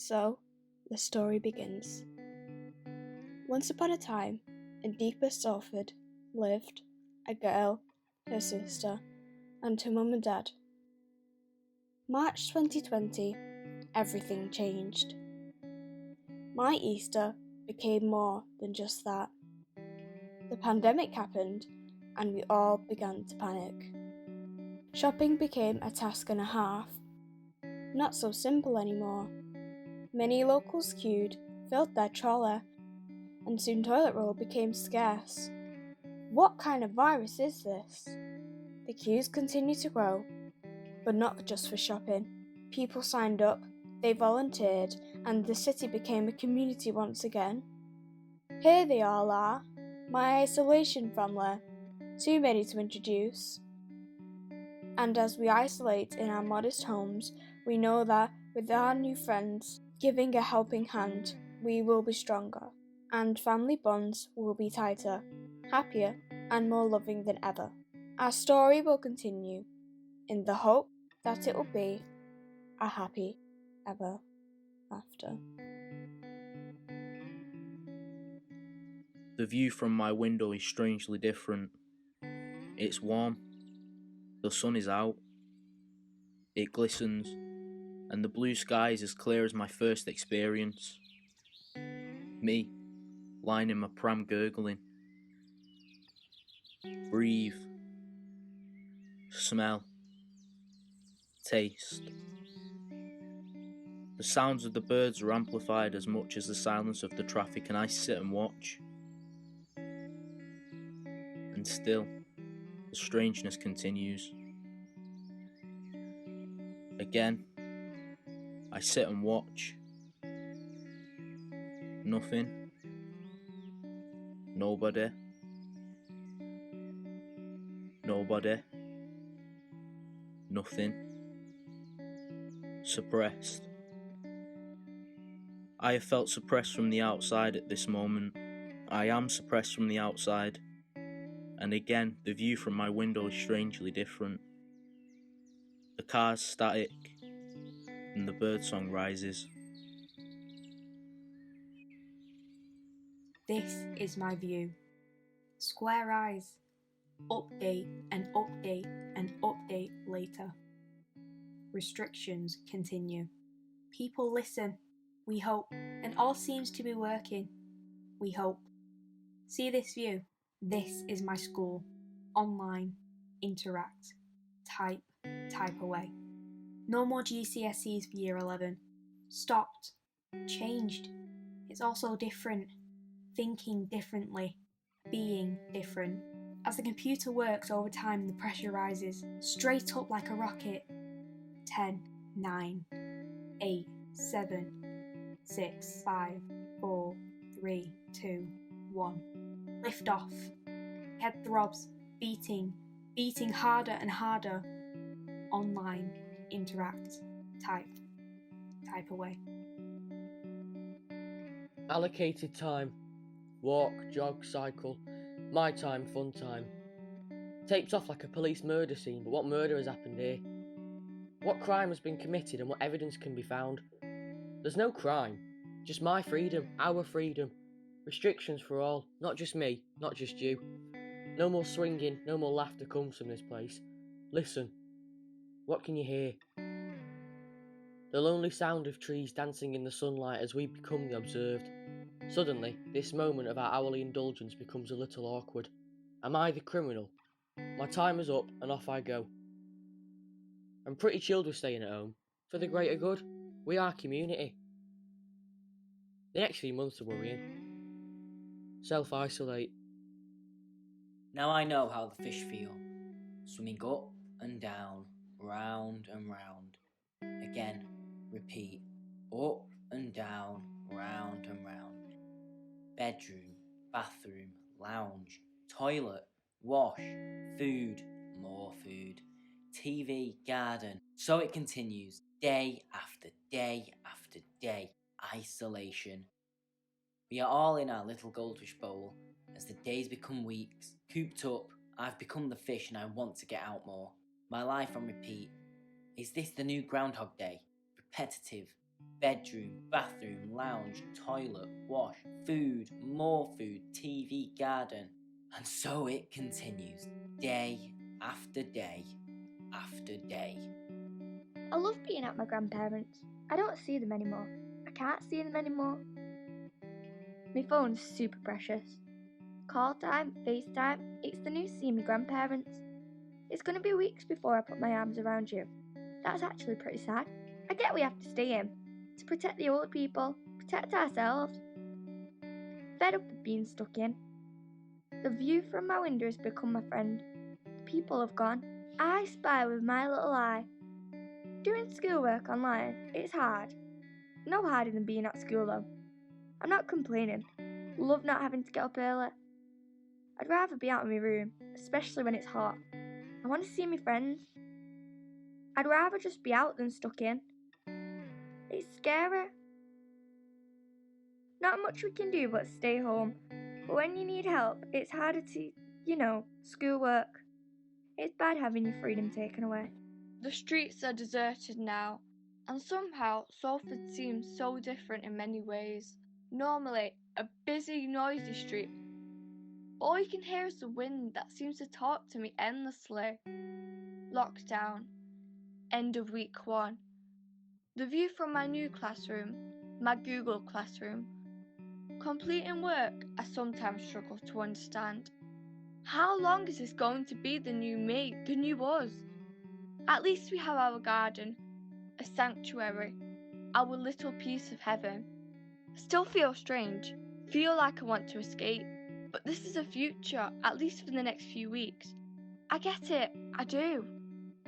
So, the story begins. Once upon a time, in deepest Salford, lived a girl, her sister, and her mum and dad. March 2020, everything changed. My Easter became more than just that. The pandemic happened, and we all began to panic. Shopping became a task and a half. Not so simple anymore. Many locals queued, filled their trolley, and soon toilet roll became scarce. What kind of virus is this? The queues continue to grow, but not just for shopping. People signed up, they volunteered, and the city became a community once again. Here they all are, my isolation family, too many to introduce. And as we isolate in our modest homes, we know that with our new friends giving a helping hand, we will be stronger, and family bonds will be tighter, happier, and more loving than ever. Our story will continue, in the hope that it will be a happy ever after. The view from my window is strangely different. It's warm, the sun is out, it glistens, and the blue sky is as clear as my first experience. Me, lying in my pram gurgling. Breathe, smell, taste. The sounds of the birds are amplified as much as the silence of the traffic, and I sit and watch. And still, the strangeness continues. Again, I sit and watch. Nothing. Nobody. Nobody. Nothing. Suppressed. I have felt suppressed from the outside at this moment. I am suppressed from the outside. And again, the view from my window is strangely different. The car's static, and the birdsong rises. This is my view. Square eyes. Update and update and update later. Restrictions continue. People listen. We hope. And all seems to be working. We hope. See this view. This is my school. Online. Interact. Type. Type away. No more GCSEs for year 11. Stopped. Changed. It's also different. Thinking differently. Being different. As the computer works over time, the pressure rises, straight up like a rocket. 10, 9, 8, 7, 6, 5, 4, 3, 2, 1. Lift off. Head throbs, beating harder and harder. Online, interact, type away. Allocated time. Walk, jog, cycle. My time, fun time. Taped off like a police murder scene, but what murder has happened here? What crime has been committed and what evidence can be found? There's no crime, just my freedom, our freedom. Restrictions for all, not just me, not just you. No more swinging, no more laughter comes from this place. Listen, what can you hear? The lonely sound of trees dancing in the sunlight as we become the observed. Suddenly, this moment of our hourly indulgence becomes a little awkward. Am I the criminal? My time is up and off I go. I'm pretty chilled with staying at home. For the greater good, we are community. The next few months are worrying. Self-isolate. Now I know how the fish feel, swimming up and down, round and round. Again, repeat, up and down, round and round. Bedroom, bathroom, lounge, toilet, wash, food, more food, TV, garden. So it continues, day after day after day. Isolation. We are all in our little goldfish bowl. As the days become weeks, cooped up, I've become the fish and I want to get out more. My life on repeat. Is this the new Groundhog Day? Repetitive. Bedroom, bathroom, lounge, toilet, wash, food, more food, TV, garden. And so it continues, day after day after day. I love being at my grandparents'. I don't see them anymore. I can't see them anymore. My phone's super precious. Call time, FaceTime, it's the new seeing my grandparents. It's going to be weeks before I put my arms around you. That's actually pretty sad. I get we have to stay in, to protect the old people, protect ourselves. Fed up of being stuck in. The view from my window has become my friend. The people have gone. I spy with my little eye. Doing schoolwork online, it's hard. No harder than being at school though. I'm not complaining. Love not having to get up early. I'd rather be out in my room, especially when it's hot. I want to see my friends. I'd rather just be out than stuck in. It's scary. Not much we can do but stay home. But when you need help, it's harder to, schoolwork. It's bad having your freedom taken away. The streets are deserted now, and somehow Salford seems so different in many ways. Normally, a busy, noisy street. All you can hear is the wind that seems to talk to me endlessly. Lockdown. End of week 1. The view from my new classroom, my Google Classroom. Completing work, I sometimes struggle to understand. How long is this going to be the new me, the new us? At least we have our garden, a sanctuary, our little piece of heaven. I still feel strange, feel like I want to escape, but this is a future, at least for the next few weeks. I get it, I do.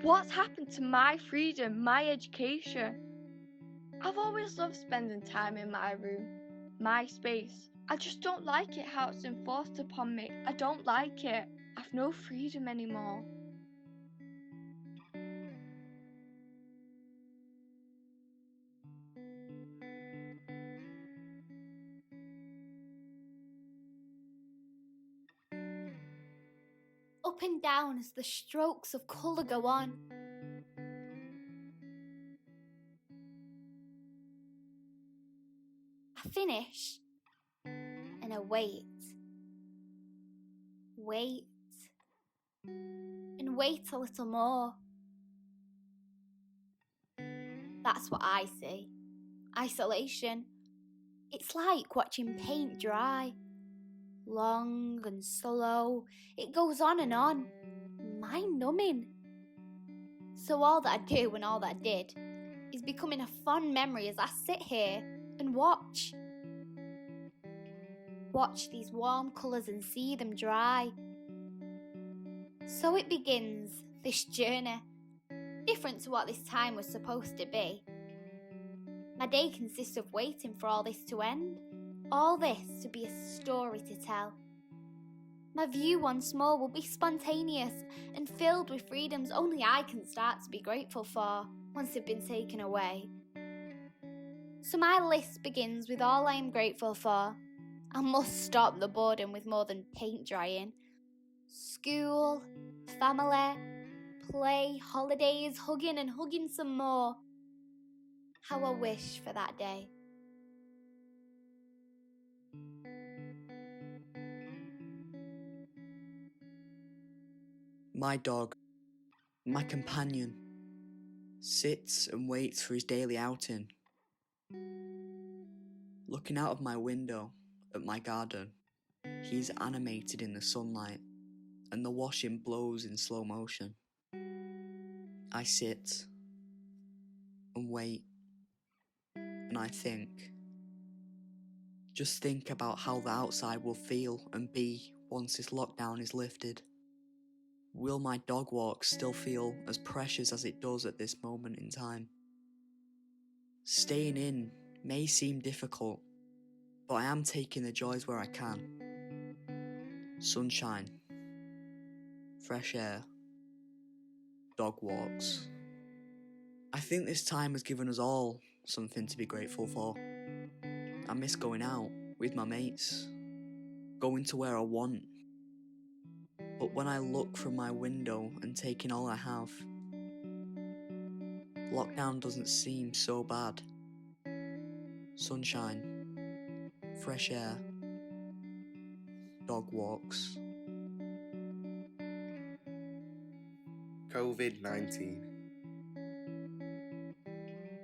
What's happened to my freedom, my education? I've always loved spending time in my room, my space. I just don't like it how it's enforced upon me. I don't like it. I've no freedom anymore. Up and down as the strokes of colour go on. I finish, and I wait, and wait a little more. That's what I see. Isolation. It's like watching paint dry. Long and slow, it goes on and on, mind-numbing. So all that I do and all that I did is becoming a fond memory as I sit here and watch. Watch these warm colours and see them dry. So it begins, this journey, different to what this time was supposed to be. My day consists of waiting for all this to end, all this to be a story to tell. My view once more will be spontaneous and filled with freedoms only I can start to be grateful for once they've been taken away. So my list begins with all I am grateful for. I must stop the boredom with more than paint drying. School, family, play, holidays, hugging and hugging some more. How I wish for that day. My dog, my companion, sits and waits for his daily outing. Looking out of my window at my garden, he's animated in the sunlight and the washing blows in slow motion. I sit and wait and I think. Just think about how the outside will feel and be once this lockdown is lifted. Will my dog walk still feel as precious as it does at this moment in time? Staying in may seem difficult, but I am taking the joys where I can. Sunshine, fresh air, dog walks. I think this time has given us all something to be grateful for. I miss going out with my mates, going to where I want. But when I look from my window and take in all I have, lockdown doesn't seem so bad. sunshine, fresh air, dog walks. COVID-19.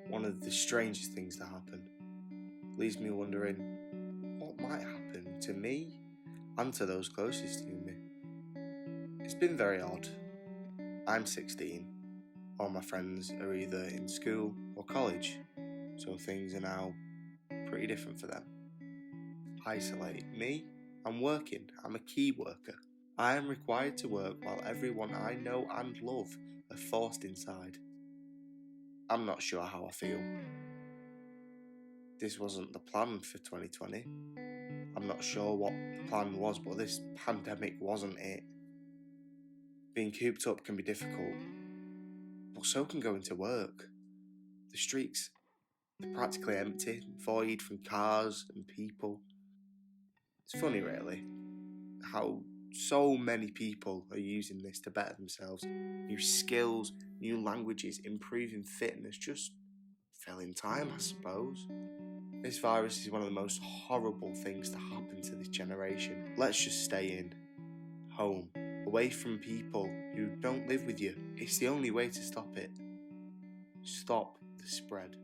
One of the strangest things to happen. Leaves me wondering what might happen to me and to those closest to me. It's been very odd. I'm 16. All my friends are either in school or college, so things are now pretty different for them. Isolate. Me, I'm working. I'm a key worker. I am required to work while everyone I know and love are forced inside. I'm not sure how I feel. This wasn't the plan for 2020. I'm not sure what the plan was, but this pandemic wasn't it. Being cooped up can be difficult, but so can going to work. The streets are practically empty, void from cars and people. It's funny, really, how so many people are using this to better themselves. New skills, new languages, improving fitness, just filling time, I suppose. This virus is one of the most horrible things to happen to this generation. Let's just stay in, home, away from people who don't live with you. It's the only way to stop it. Stop the spread.